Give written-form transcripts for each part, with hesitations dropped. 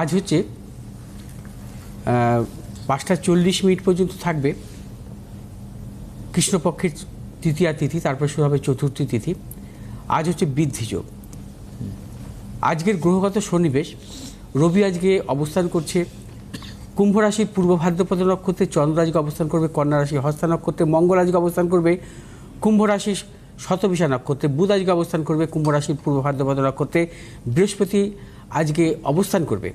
আজ হচ্ছে 5:40 পর্যন্ত থাকবে কৃষ্ণপক্ষের তৃতীয়া তিথি, তারপর শুরু হবে চতুর্থী তিথি। আজ হচ্ছে বৃদ্ধিযোগ। আজকের গ্রহগত সন্নিবেশ, রবি আজকে অবস্থান করছে কুম্ভ রাশির পূর্ব ভাদ্রপদ নক্ষত্রে, চন্দ্র আজকে অবস্থান করবে কন্যা রাশির হস্তা নক্ষত্রে, মঙ্গল আজকে অবস্থান করবে কুম্ভ রাশির শতবিশা নক্ষত্রে, বুধ আজকে অবস্থান করবে কুম্ভ রাশির পূর্ব ভাদ্রপদ নক্ষত্রে, বৃহস্পতি আজকে অবস্থান করবে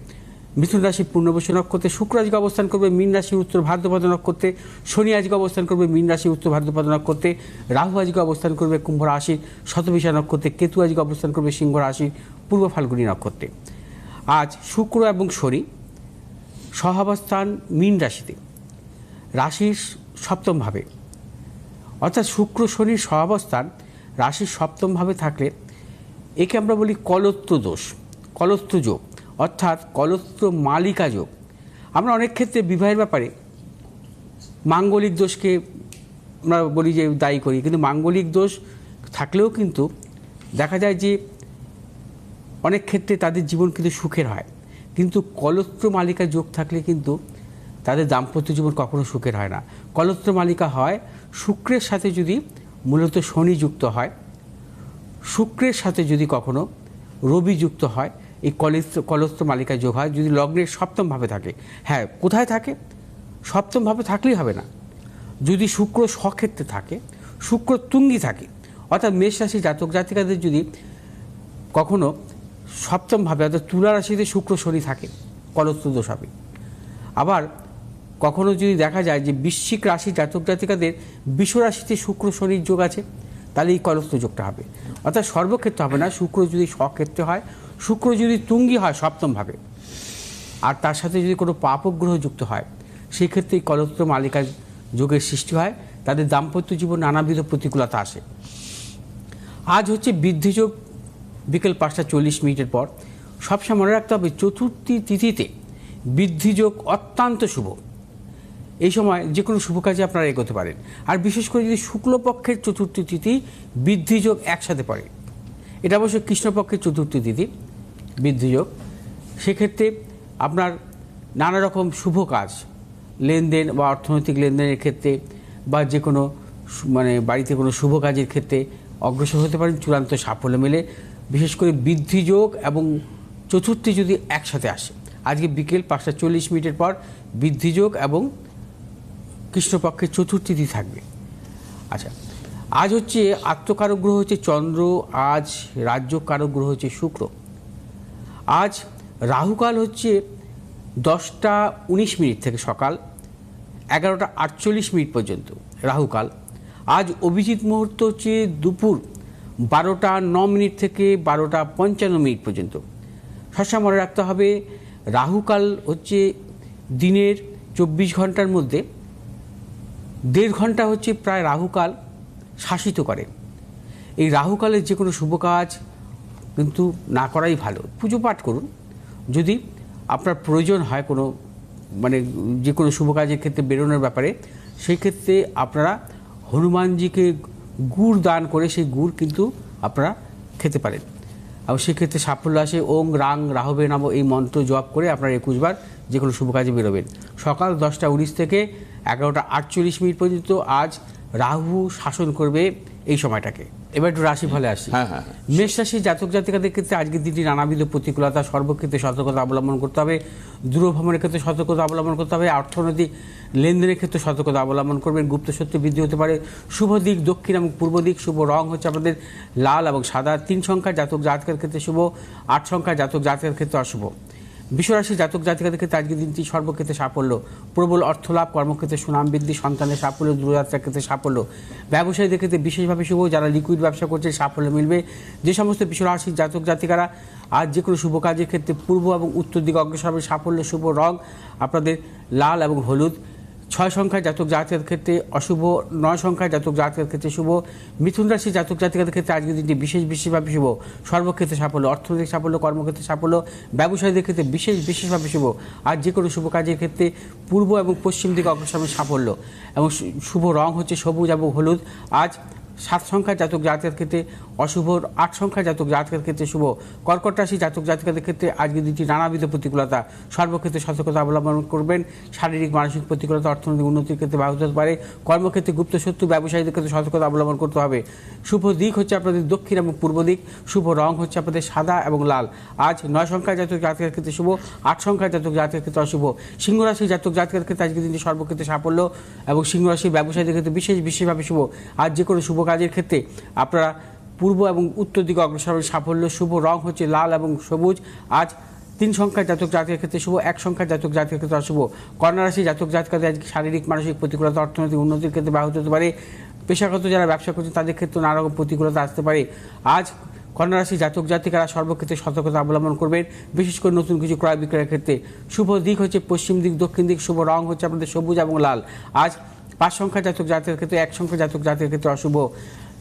মিথুন রাশির পূর্ণবসু নক্ষত্রে, শুক্র আজকে অবস্থান করবে মীন রাশির উত্তর ভাদ্রপদ নক্ষত্রে, শনি আজকে অবস্থান করবে মীন রাশির উত্তর ভাদ্রপদ নক্ষত্রে, রাহু আজকে অবস্থান করবে কুম্ভ রাশির শতবিশা নক্ষত্রে, কেতু আজকে অবস্থান করবে সিংহ রাশির পূর্ব ফাল্গুনী নক্ষত্রে। আজ শুক্র এবং শনি সহাবস্থান মীন রাশিতে, রাশির সপ্তম ভাবে, অর্থাৎ শুক্র শনির সহাবস্থান রাশির সপ্তম ভাবে থাকলে একে আমরা বলি কলত্র দোষ, কলত্র যোগ, অর্থাৎ কলত্র মালিকা যোগ। আমরা অনেক ক্ষেত্রে বিবাহের ব্যাপারে মাঙ্গলিক দোষকে আমরা বলি যে দায়ী করি, কিন্তু মাঙ্গলিক দোষ থাকলেও কিন্তু দেখা যায় যে অনেক ক্ষেত্রে তাদের জীবন কিন্তু সুখের হয়, কিন্তু কলত্র মালিকা যোগ থাকলে কিন্তু তাদের দাম্পত্য জীবন কখনো সুখের হয় না। কলত্র মালিকা হয় শুক্রের সাথে যদি মূলত শনি যুক্ত হয়, শুক্রের সাথে যদি কখনো রবি যুক্ত হয়, এই কলত্র মালিকা যোগ হয় যদি লগ্নের সপ্তম ভাবে থাকে। হ্যাঁ, কোথায় থাকে? সপ্তম ভাবে থাকলেই হবে না, যদি শুক্র স্বক্ষেত্রে থাকে, শুক্র তুঙ্গি থাকে, অর্থাৎ মেষ রাশি জাতক জাতিকাদের যদি কখনো সপ্তম ভাবে অর্থাৎ তুলা রাশিতে শুক্র শনি থাকে, কলত্র দোষ হবে। আবার কখনো যদি দেখা যায় যে বৃশ্চিক রাশি জাতক জাতিকাদের বৃষ রাশিতে শুক্র শনির যোগ আছে, তাহলে এই কলত্র যোগটা হবে। অর্থাৎ সর্বক্ষেত্রে হবে না, শুক্র যদি স্বক্ষেত্রে হয়, শুক্র যদি তুঙ্গি হয় সপ্তম ভাবে, আর তার সাথে যদি কোনো পাপগ্রহ যুক্ত হয়, সেই ক্ষেত্রে এই কলত্র মালিকা যোগের সৃষ্টি হয়, তাদের দাম্পত্য জীবন নানাবিধ প্রতিকূলতা আসে। আজ হচ্ছে বৃদ্ধিযোগ বিকেল 5:40 পর। সবসময় মনে রাখতে হবে চতুর্থী তিথিতে বৃদ্ধিযোগ অত্যন্ত শুভ। এই সময় যে কোনো শুভ কাজে আপনারা এগোতে পারেন, আর বিশেষ করে যদি শুক্লপক্ষের চতুর্থী তিথি বৃদ্ধিযোগ একসাথে পড়ে, এটা অবশ্য কৃষ্ণপক্ষের চতুর্থী তিথি বৃদ্ধিযোগ, সেক্ষেত্রে আপনার নানা রকম শুভ কাজ, লেনদেন বা অর্থনৈতিক লেনদেনের ক্ষেত্রে বা যে কোনো বাড়িতে কোনো শুভ কাজের ক্ষেত্রে অগ্রসর হতে পারেন, চূড়ান্ত সাফল্য মেলে। বিশেষ করে বৃদ্ধিযোগ এবং চতুর্থী যদি একসাথে আসে, আজকে বিকেল 5:40 পর বৃদ্ধিযোগ এবং কৃষ্ণপক্ষের চতুর্থী তিথি থাকবে। আচ্ছা, আজ হচ্ছে আত্মকারক গ্রহ হচ্ছে চন্দ্র, আজ রাজ্যকারক গ্রহ হচ্ছে শুক্র। আজ রাহুকাল হচ্ছে 10:19 থেকে সকাল 11:48 পর্যন্ত রাহুকাল। আজ অভিজিৎ মুহূর্ত হচ্ছে দুপুর 12:09 থেকে 12:55 পর্যন্ত। সবসময় মনে রাখতে হবে রাহুকাল হচ্ছে দিনের 24 ঘন্টার মধ্যে 1.5 ঘন্টা হচ্ছে প্রায় রাহুকাল শাসিত করে। এই রাহুকালের যে কোনো শুভ কাজ কিন্তু না করাই ভালো। পুজো পাঠ করুন, যদি আপনার প্রয়োজন হয় কোনো যে কোনো শুভ কাজের ক্ষেত্রে বেরোনোর ব্যাপারে, সেই ক্ষেত্রে আপনারা হনুমানজিকে গুড় দান করে সেই গুড় কিন্তু আপনারা খেতে পারেন, এবং সেক্ষেত্রে সাফল্য আসে। ওং রাং রাহবে নাম এই মন্ত্র জপ করে আপনারা 21 বার যে কোনো শুভ কাজে বেরোবেন। সকাল 10:19 থেকে 11:48 পর্যন্ত আজ রাহু শাসন করবে এই সময়টাকে। এবার একটু রাশিফলে আসি। মেষ রাশি জাতক জাতিকাদের ক্ষেত্রে আজকের দিনটি নানাবিধ প্রতিকূলতা, সর্বক্ষেত্রে সতর্কতা অবলম্বন করতে হবে। দূরভ্রমণের ক্ষেত্রে সতর্কতা অবলম্বন করতে হবে। অর্থনৈতিক লেনদেনের ক্ষেত্রে সতর্কতা অবলম্বন করবেন। গুপ্ত শত্রু বৃদ্ধি হতে পারে। শুভ দিক দক্ষিণ এবং পূর্ব দিক। শুভ রং হচ্ছে আপনাদের লাল এবং সাদা। 3 সংখ্যার জাতক জাতিকার ক্ষেত্রে শুভ, 8 সংখ্যার জাতক জাতিকার ক্ষেত্রে অশুভ। বিশ্বরাশি জাতক জাতিকাদের ক্ষেত্রে আজকের দিনটি সর্বক্ষেত্রে সাফল্য, প্রবল অর্থলাভ, কর্মক্ষেত্রে সুনাম বৃদ্ধি, সন্তানের সাফল্য, দূরযাত্রার ক্ষেত্রে সাফল্য। ব্যবসায়ীদের ক্ষেত্রে বিশেষভাবে শুভ, যারা লিকুইড ব্যবসা করছে সাফল্য মিলবে। যে সমস্ত বিশ্বরাশির জাতক জাতিকারা আজ যে কোনো শুভ কাজের ক্ষেত্রে পূর্ব এবং উত্তর দিকে অগ্রসর হবে সাফল্য। শুভ রং আপনাদের লাল এবং হলুদ। 6 সংখ্যার জাতক জাতিকাদের ক্ষেত্রে অশুভ, 9 সংখ্যার জাতক জাতিকাদের ক্ষেত্রে শুভ। মিথুন রাশি জাতক জাতিকাদের ক্ষেত্রে আজকের দিনটি বিশেষভাবে শুভ, সর্বক্ষেত্রে সাফল্য, অর্থনৈতিক সাফল্য, কর্মক্ষেত্রে সাফল্য। ব্যবসায়ীদের ক্ষেত্রে বিশেষভাবে শুভ। আজ যে কোনো শুভ কাজের ক্ষেত্রে পূর্ব এবং পশ্চিম দিকে অগ্রসর হবে সাফল্য, এবং শুভ রং হচ্ছে সবুজ এবং হলুদ। আজ 7 সংখ্যার জাতক জাতিকার ক্ষেত্রে অশুভ, 8 সংখ্যার জাতক জাতিকার ক্ষেত্রে শুভ। কর্কট রাশি জাতক জাতিকাদের ক্ষেত্রে আজকের দিনটি নানাবিধ প্রতিকূলতা, সর্বক্ষেত্রে সতর্কতা অবলম্বন করবেন। শারীরিক মানসিক প্রতিকূলতা অর্থনৈতিক উন্নতির ক্ষেত্রে ব্যাহত হতে পারে। কর্মক্ষেত্রে গুপ্ত শত্রু, ব্যবসায়ীদের ক্ষেত্রে সতর্কতা অবলম্বন করতে হবে। শুভ দিক হচ্ছে আপনাদের দক্ষিণ এবং পূর্ব দিক। শুভ রং হচ্ছে আপনাদের সাদা এবং লাল। আজ 9 সংখ্যার জাতক জাতিকার ক্ষেত্রে শুভ, 8 সংখ্যার জাতক জাতিকার ক্ষেত্রে অশুভ। সিংহ রাশি জাতক জাতিকার ক্ষেত্রে আজকের দিনটি সর্বক্ষেত্রে সাফল্য এবং সিংহ রাশি ব্যবসায়ীদের ক্ষেত্রে বিশেষভাবে শুভ। আজ যে কোনো শুভ কাজের ক্ষেত্রে আপনারা পূর্ব এবং উত্তর দিকে অগ্রসর হবে সাফল্য। শুভ রং হচ্ছে লাল এবং সবুজ। আজ 3 সংখ্যার জাতক জাতিকার ক্ষেত্রে শুভ, 1 সংখ্যার জাতক জাতিকার ক্ষেত্রে অশুভ। কন্যা রাশি জাতক জাতিকাদের আজকে শারীরিক মানসিক প্রতিকূলতা অর্থনৈতিক উন্নতির ক্ষেত্রে ব্যাহত হতে পারে। পেশাগত যারা ব্যবসা করছেন তাদের ক্ষেত্রে নানা রকম প্রতিকূলতা আসতে পারে। আজ কন্যা রাশি জাতক জাতিকারা সর্বক্ষেত্রে সতর্কতা অবলম্বন করবেন, বিশেষ করে নতুন কিছু ক্রয় বিক্রয়ের ক্ষেত্রে। শুভ দিক হচ্ছে পশ্চিম দিক, দক্ষিণ দিক। শুভ রং হচ্ছে আপনাদের সবুজ এবং লাল। আজ 5 সংখ্যার জাতক জাতিকার ক্ষেত্রে, 1 সংখ্যার জাতক জাতিকার ক্ষেত্রে অশুভ।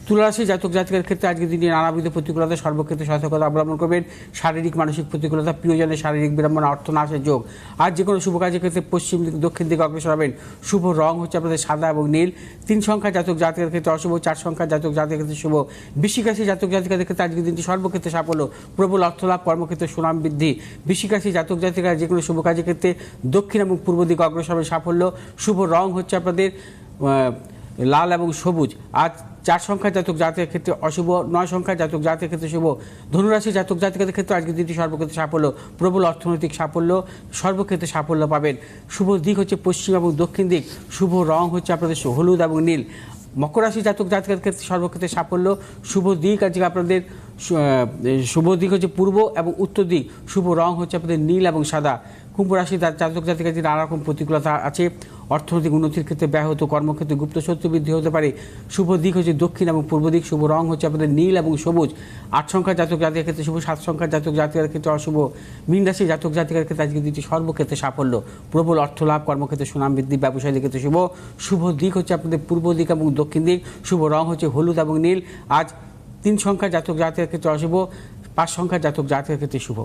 তুলা রাশি জাতক জাতিকার ক্ষেত্রে আজকের দিনে নানাবিধ প্রতিকূলতা, সর্বক্ষেত্রে সতর্কতা অবলম্বন করবেন। শারীরিক মানসিক প্রতিকূলতা, প্রিয়জনের শারীরিক বিড়ম্বনা, অর্থ নাশের যোগ। আজ যে কোনো শুভ কাজের ক্ষেত্রে পশ্চিম দিক দক্ষিণ দিকে অগ্রসর হবেন। শুভ রং হচ্ছে আপনাদের সাদা এবং নীল। 3 সংখ্যার জাতক জাতিকার ক্ষেত্রে অশুভ, 4 সংখ্যার জাতক জাতিকার ক্ষেত্রে শুভ। বৃশ্চিক রাশি জাতক জাতিকাদের ক্ষেত্রে আজকের দিনটি সর্বক্ষেত্রে সাফল্য, প্রবল অর্থলাভ, কর্মক্ষেত্রে সুনাম বৃদ্ধি। বৃশ্চিক রাশি জাতক জাতিকার যে কোনো শুভ কাজের ক্ষেত্রে দক্ষিণ এবং পূর্ব দিকে অগ্রসর হবে সাফল্য। শুভ রং হচ্ছে আপনাদের লাল এবং সবুজ। আজ 4 সংখ্যার জাতক জাতিকার ক্ষেত্রে অশুভ, 9 সংখ্যার জাতক জাতিকার ক্ষেত্রে শুভ। ধনুরাশি জাতক জাতিকাদের ক্ষেত্রে আজকের দিনটি সর্বক্ষেত্রে সাফল্য, প্রবল অর্থনৈতিক সাফল্য, সর্বক্ষেত্রে সাফল্য পাবেন। শুভ দিক হচ্ছে পশ্চিম এবং দক্ষিণ দিক। শুভ রং হচ্ছে আপনাদের হলুদ এবং নীল। মকর রাশি জাতক জাতিকার ক্ষেত্রে সর্বক্ষেত্রে সাফল্য। শুভ দিক আজকে আপনাদের শুভ দিক হচ্ছে পূর্ব এবং উত্তর দিক। শুভ রং হচ্ছে আপনাদের নীল এবং সাদা। কুম্ভ রাশি জাতক জাতিকার যে নানা রকম প্রতিকূলতা আছে, অর্থনৈতিক উন্নতির ক্ষেত্রে ব্যাহত, কর্মক্ষেত্রে গুপ্ত শত্রু বৃদ্ধি হতে পারে। শুভ দিক হচ্ছে দক্ষিণ এবং পূর্ব দিক। শুভ রং হচ্ছে আপনাদের নীল এবং সবুজ। 8 সংখ্যার জাতক জাতিকার ক্ষেত্রে শুভ, 7 সংখ্যার জাতক জাতিকার ক্ষেত্রে অশুভ। মীন রাশি জাতক জাতিকার ক্ষেত্রে আজকে দিনটি সর্বক্ষেত্রে সাফল্য, প্রবল অর্থলাভ, কর্মক্ষেত্রে সুনাম বৃদ্ধি, ব্যবসায়ীদের ক্ষেত্রে শুভ। শুভ দিক হচ্ছে আপনাদের পূর্ব দিক এবং দক্ষিণ দিক। শুভ রং হচ্ছে হলুদ এবং নীল। আজ 3 সংখ্যার জাতক জাতিকার ক্ষেত্রে অশুভ, 5 সংখ্যার জাতক জাতিকার ক্ষেত্রে শুভ।